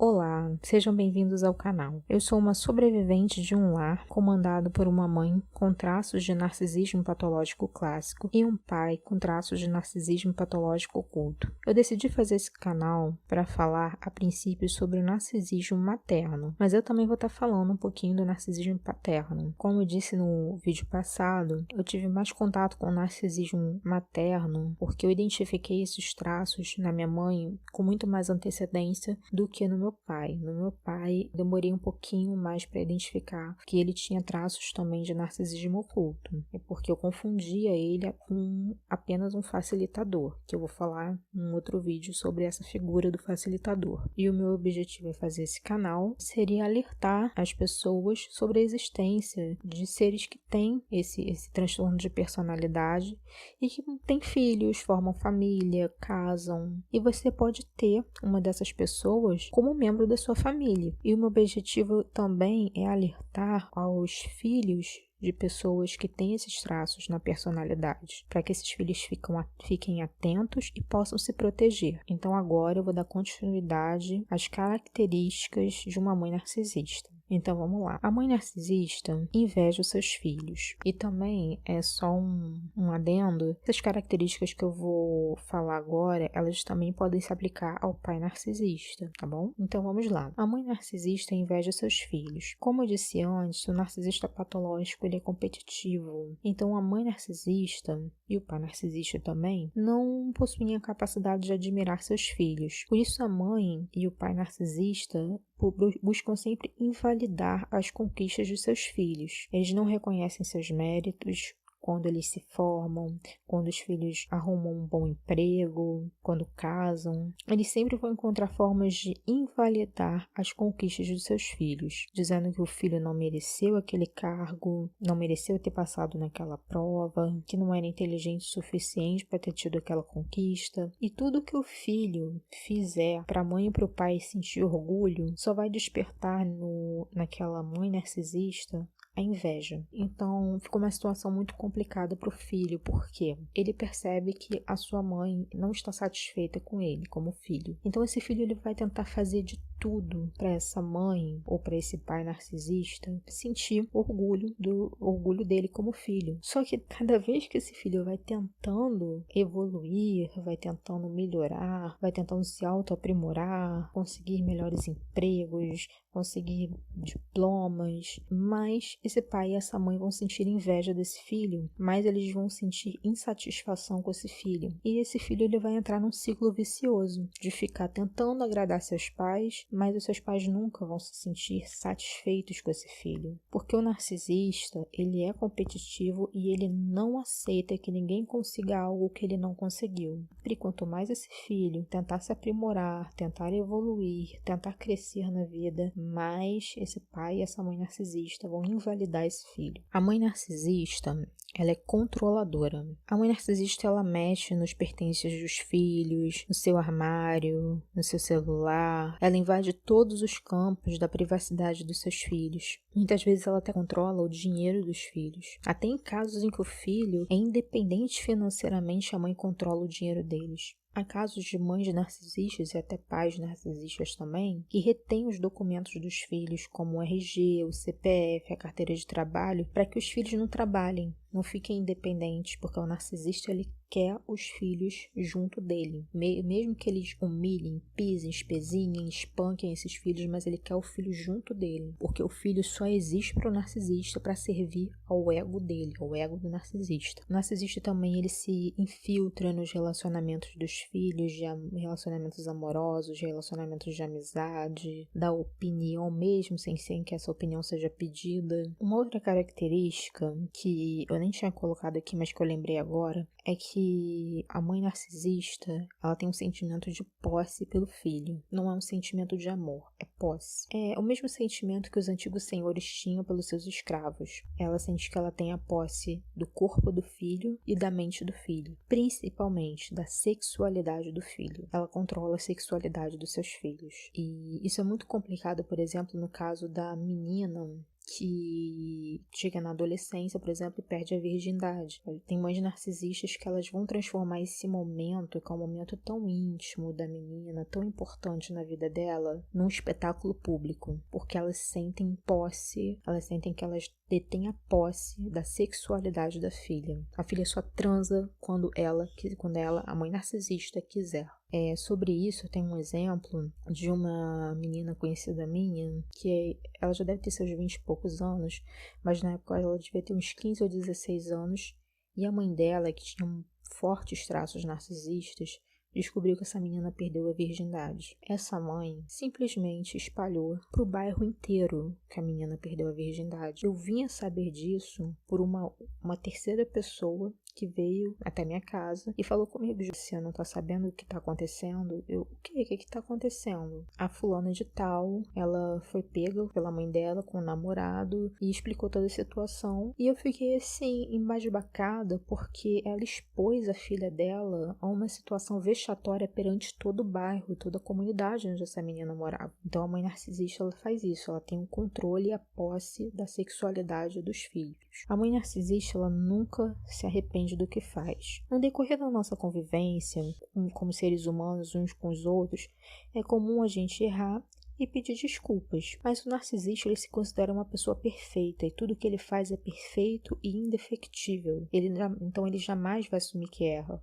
Olá, sejam bem-vindos ao canal. Eu sou uma sobrevivente de um lar comandado por uma mãe com traços de narcisismo patológico clássico e um pai com traços de narcisismo patológico oculto. Eu decidi fazer esse canal para falar a princípio sobre o narcisismo materno, mas eu também vou estar falando um pouquinho do narcisismo paterno. Como eu disse no vídeo passado, eu tive mais contato com o narcisismo materno porque eu identifiquei esses traços na minha mãe com muito mais antecedência do que no meu pai. No meu pai, demorei um pouquinho mais para identificar que ele tinha traços também de narcisismo oculto. É porque eu confundia ele com apenas um facilitador, que eu vou falar num outro vídeo sobre essa figura do facilitador. E o meu objetivo em fazer esse canal seria alertar as pessoas sobre a existência de seres que têm esse transtorno de personalidade e que têm filhos, formam família, casam. E você pode ter uma dessas pessoas como membro da sua família. E o meu objetivo também é alertar aos filhos de pessoas que têm esses traços na personalidade, para que esses filhos fiquem atentos e possam se proteger. Então agora eu vou dar continuidade às características de uma mãe narcisista. Então vamos lá. A mãe narcisista inveja os seus filhos. E também é só um adendo. Essas características que eu vou falar agora, elas também podem se aplicar ao pai narcisista, tá bom? Então vamos lá. A mãe narcisista inveja seus filhos. Como eu disse antes, o narcisista patológico ele é competitivo. Então a mãe narcisista e o pai narcisista também não possuem a capacidade de admirar seus filhos. Por isso a mãe e o pai narcisista buscam sempre invalidar as conquistas de seus filhos. Eles não reconhecem seus méritos quando eles se formam, quando os filhos arrumam um bom emprego, quando casam. Eles sempre vão encontrar formas de invalidar as conquistas dos seus filhos, dizendo que o filho não mereceu aquele cargo, não mereceu ter passado naquela prova, que não era inteligente o suficiente para ter tido aquela conquista. E tudo que o filho fizer para a mãe e para o pai sentir orgulho só vai despertar naquela mãe narcisista a inveja. Então, ficou uma situação muito complicada para o filho, porque ele percebe que a sua mãe não está satisfeita com ele como filho. Então, esse filho ele vai tentar fazer de tudo para essa mãe ou para esse pai narcisista sentir orgulho dele como filho. Só que cada vez que esse filho vai tentando evoluir, vai tentando melhorar, vai tentando se autoaprimorar, conseguir melhores empregos, conseguir diplomas, mais esse pai e essa mãe vão sentir inveja desse filho, mais eles vão sentir insatisfação com esse filho. E esse filho ele vai entrar num ciclo vicioso de ficar tentando agradar seus pais, mas os seus pais nunca vão se sentir satisfeitos com esse filho. Porque o narcisista, ele é competitivo e ele não aceita que ninguém consiga algo que ele não conseguiu. E quanto mais esse filho tentar se aprimorar, tentar evoluir, tentar crescer na vida, mais esse pai e essa mãe narcisista vão invalidar esse filho. A mãe narcisista, ela é controladora. A mãe narcisista, ela mexe nos pertences dos filhos, no seu armário, no seu celular. Ela invade todos os campos da privacidade dos seus filhos. Muitas vezes ela até controla o dinheiro dos filhos. Até em casos em que o filho é independente financeiramente, a mãe controla o dinheiro deles. Há casos de mães narcisistas e até pais narcisistas também que retêm os documentos dos filhos, como o RG, o CPF, a carteira de trabalho, para que os filhos não trabalhem, não fiquem independentes, porque o narcisista ele quer os filhos junto dele. Mesmo que eles humilhem, pisem, espezinhem, espanquem esses filhos, mas ele quer o filho junto dele, porque o filho só existe para o narcisista para servir ao ego dele, ao ego do narcisista. O narcisista também ele se infiltra nos relacionamentos dos filhos, de relacionamentos amorosos, de relacionamentos de amizade, dá opinião mesmo sem que essa opinião seja pedida. Uma outra característica que eu nem tinha colocado aqui, mas que eu lembrei agora, é que a mãe narcisista, ela tem um sentimento de posse pelo filho. Não é um sentimento de amor, é posse. É o mesmo sentimento que os antigos senhores tinham pelos seus escravos. Ela sente que ela tem a posse do corpo do filho e da mente do filho, principalmente da sexualidade do filho. Ela controla a sexualidade dos seus filhos. E isso é muito complicado, por exemplo, no caso da menina que chega na adolescência, por exemplo, e perde a virgindade. Tem mães narcisistas que elas vão transformar esse momento, que é um momento tão íntimo da menina, tão importante na vida dela, num espetáculo público, porque elas sentem posse, elas sentem que elas detêm a posse da sexualidade da filha. A filha só transa quando ela, a mãe narcisista, quiser. Sobre isso, eu tenho um exemplo de uma menina conhecida minha, que ela já deve ter seus 20 e poucos anos, mas na época ela devia ter uns 15 ou 16 anos, e a mãe dela, que tinha fortes traços narcisistas, descobriu que essa menina perdeu a virgindade. Essa mãe simplesmente espalhou pro bairro inteiro que a menina perdeu a virgindade. Eu vinha saber disso por uma terceira pessoa que veio até minha casa e falou comigo: você não tá sabendo o que tá acontecendo? O que tá acontecendo? A fulana de tal, ela foi pega pela mãe dela com o namorado e explicou toda a situação. E eu fiquei assim, embasbacada, porque ela expôs a filha dela a uma situação vexatória perante todo o bairro, toda a comunidade onde essa menina morava. Então a mãe narcisista, ela faz isso, ela tem o controle e a posse da sexualidade dos filhos. A mãe narcisista, ela nunca se arrepende do que faz. No decorrer da nossa convivência, como seres humanos uns com os outros, é comum a gente errar e pedir desculpas. Mas o narcisista, ele se considera uma pessoa perfeita e tudo que ele faz é perfeito e indefectível. Então ele jamais vai assumir que erra.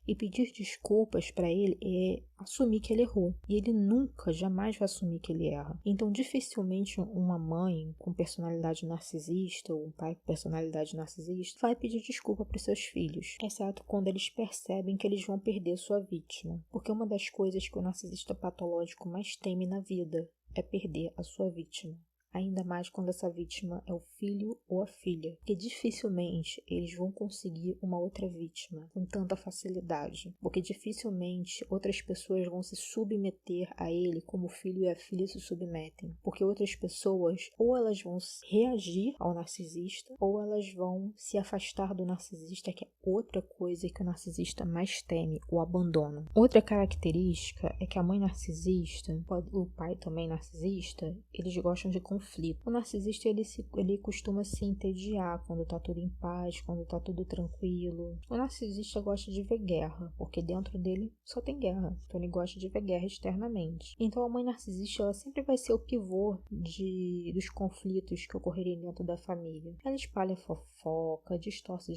E pedir desculpas para ele é assumir que ele errou. E ele nunca, jamais vai assumir que ele erra. Então, dificilmente uma mãe com personalidade narcisista ou um pai com personalidade narcisista vai pedir desculpa para os seus filhos, exceto quando eles percebem que eles vão perder sua vítima. Porque uma das coisas que o narcisista patológico mais teme na vida é perder a sua vítima. Ainda mais quando essa vítima é o filho ou a filha, porque dificilmente eles vão conseguir uma outra vítima com tanta facilidade, porque dificilmente outras pessoas vão se submeter a ele como o filho e a filha se submetem, porque outras pessoas ou elas vão reagir ao narcisista ou elas vão se afastar do narcisista, que é outra coisa que o narcisista mais teme, o abandono. Outra característica é que a mãe narcisista, o pai também narcisista, eles gostam de conflito. O narcisista, ele costuma se entediar quando tá tudo em paz, quando tá tudo tranquilo. O narcisista gosta de ver guerra, porque dentro dele só tem guerra. Então ele gosta de ver guerra externamente. Então a mãe narcisista, ela sempre vai ser o pivô dos conflitos que ocorrerem dentro da família. Ela espalha fofoca, distorce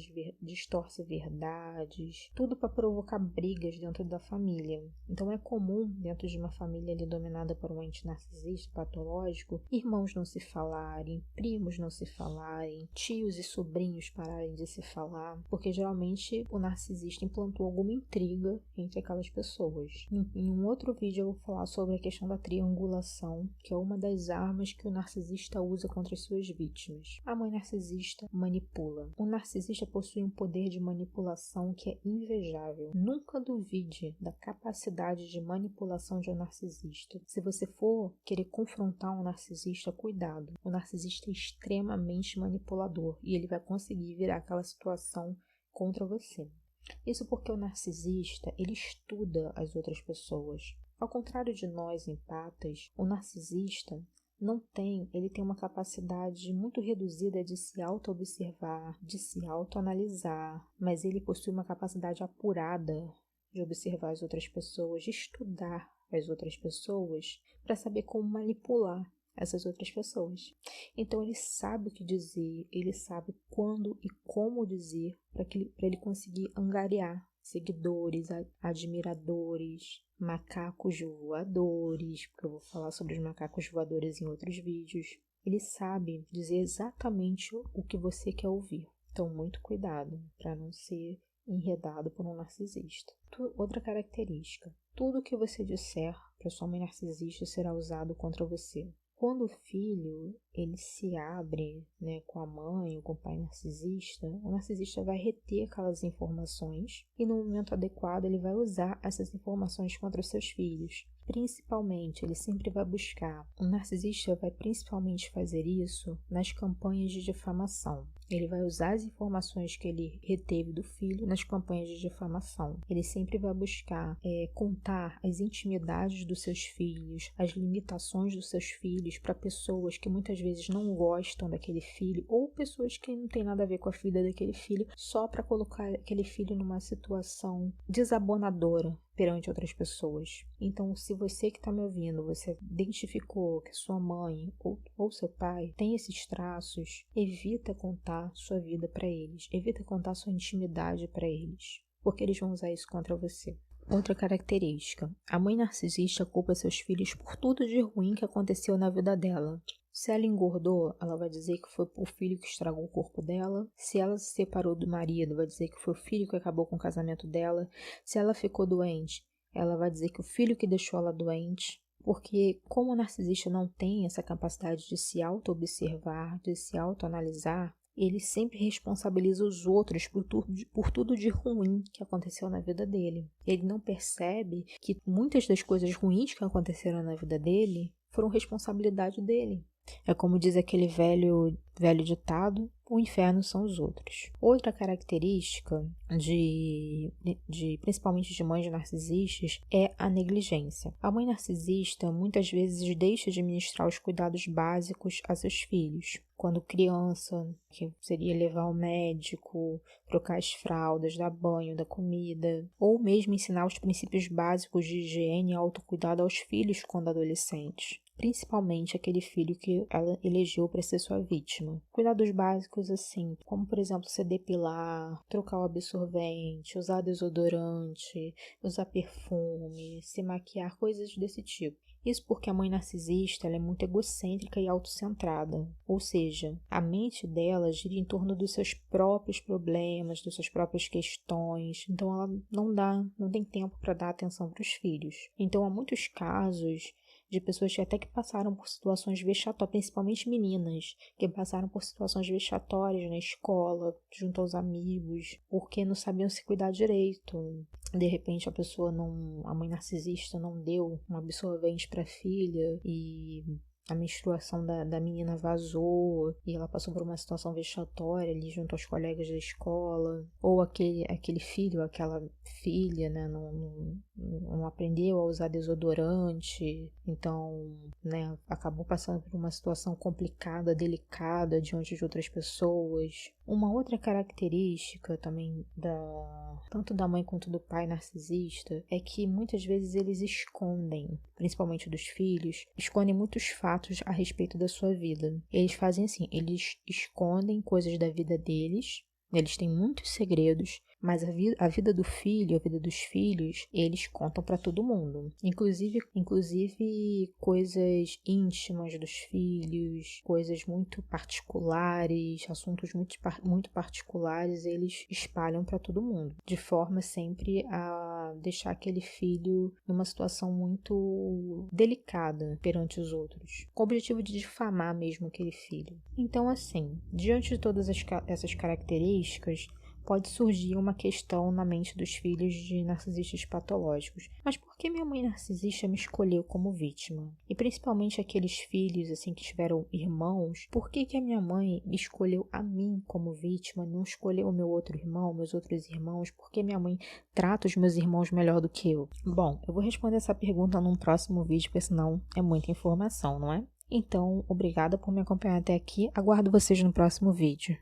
verdades, tudo para provocar brigas dentro da família. Então é comum, dentro de uma família ali dominada por um ente narcisista patológico, irmãos não se falarem, primos não se falarem, tios e sobrinhos pararem de se falar, porque geralmente o narcisista implantou alguma intriga entre aquelas pessoas. Em um outro vídeo eu vou falar sobre a questão da triangulação, que é uma das armas que o narcisista usa contra as suas vítimas. A mãe narcisista manipula. O narcisista possui um poder de manipulação que é invejável. Nunca duvide da capacidade de manipulação de um narcisista. Se você for querer confrontar um narcisista, cuidado. O narcisista é extremamente manipulador e ele vai conseguir virar aquela situação contra você. Isso porque o narcisista, ele estuda as outras pessoas. Ao contrário de nós empatas, o narcisista ele tem uma capacidade muito reduzida de se auto-observar, de se auto-analisar, mas ele possui uma capacidade apurada de observar as outras pessoas, de estudar as outras pessoas para saber como manipular essas outras pessoas. Então ele sabe o que dizer, ele sabe quando e como dizer para ele conseguir angariar seguidores, admiradores, macacos voadores, porque eu vou falar sobre os macacos voadores em outros vídeos. Ele sabe dizer exatamente o que você quer ouvir. Então muito cuidado para não ser enredado por um narcisista. Outra característica: tudo que você disser para sua mãe narcisista será usado contra você. Quando o filho ele se abre, com a mãe ou com o pai narcisista, o narcisista vai reter aquelas informações e no momento adequado ele vai usar essas informações contra os seus filhos. Principalmente, ele sempre vai buscar. O narcisista vai principalmente fazer isso nas campanhas de difamação. Ele vai usar as informações que ele reteve do filho nas campanhas de difamação. Ele sempre vai buscar contar as intimidades dos seus filhos, as limitações dos seus filhos para pessoas que muitas vezes não gostam daquele filho ou pessoas que não têm nada a ver com a vida daquele filho, só para colocar aquele filho numa situação desabonadora perante outras pessoas. Então, se você que está me ouvindo, você identificou que sua mãe ou seu pai tem esses traços, evita contar sua vida para eles, evita contar sua intimidade para eles, porque eles vão usar isso contra você. Outra característica: a mãe narcisista culpa seus filhos por tudo de ruim que aconteceu na vida dela. Se ela engordou, ela vai dizer que foi o filho que estragou o corpo dela. Se ela se separou do marido, vai dizer que foi o filho que acabou com o casamento dela. Se ela ficou doente, ela vai dizer que o filho que deixou ela doente. Porque como o narcisista não tem essa capacidade de se auto-observar, de se auto-analisar, ele sempre responsabiliza os outros por tudo de ruim que aconteceu na vida dele. Ele não percebe que muitas das coisas ruins que aconteceram na vida dele foram responsabilidade dele. É como diz aquele velho ditado: o inferno são os outros. Outra característica principalmente de mães narcisistas é a negligência. A mãe narcisista muitas vezes deixa de ministrar os cuidados básicos a seus filhos. Quando criança, que seria levar ao médico, trocar as fraldas, dar banho, dar comida, ou mesmo ensinar os princípios básicos de higiene e autocuidado aos filhos quando adolescentes. Principalmente aquele filho que ela elegeu para ser sua vítima. Cuidados básicos assim, como por exemplo se depilar, trocar o absorvente, usar desodorante, usar perfume, se maquiar, coisas desse tipo. Isso porque a mãe narcisista ela é muito egocêntrica e autocentrada, ou seja, a mente dela gira em torno dos seus próprios problemas, das suas próprias questões, então ela não tem tempo para dar atenção para os filhos. Então há muitos casos de pessoas que passaram por situações vexatórias, principalmente meninas, que passaram por situações vexatórias na escola, junto aos amigos, porque não sabiam se cuidar direito. De repente a mãe narcisista não deu um absorvente para a filha e a menstruação da menina vazou e ela passou por uma situação vexatória ali junto aos colegas da escola, ou aquele filho, aquela filha, né, não aprendeu a usar desodorante, então, né, acabou passando por uma situação complicada, delicada diante de outras pessoas. Uma outra característica também tanto da mãe quanto do pai narcisista é que muitas vezes eles escondem, principalmente dos filhos, escondem muitos fatos a respeito da sua vida. Eles fazem assim, eles escondem coisas da vida deles, eles têm muitos segredos, mas a vida do filho, a vida dos filhos, eles contam para todo mundo. Inclusive coisas íntimas dos filhos, coisas muito particulares, assuntos muito particulares, eles espalham para todo mundo, de forma sempre a deixar aquele filho numa situação muito delicada perante os outros, com o objetivo de difamar mesmo aquele filho. Então, assim, diante de todas essas características, pode surgir uma questão na mente dos filhos de narcisistas patológicos. Mas por que minha mãe narcisista me escolheu como vítima? E principalmente aqueles filhos assim que tiveram irmãos, por que a minha mãe escolheu a mim como vítima, não escolheu o meu outro irmão, meus outros irmãos? Por que minha mãe trata os meus irmãos melhor do que eu? Bom, eu vou responder essa pergunta num próximo vídeo, porque senão é muita informação, não é? Então, obrigada por me acompanhar até aqui. Aguardo vocês no próximo vídeo.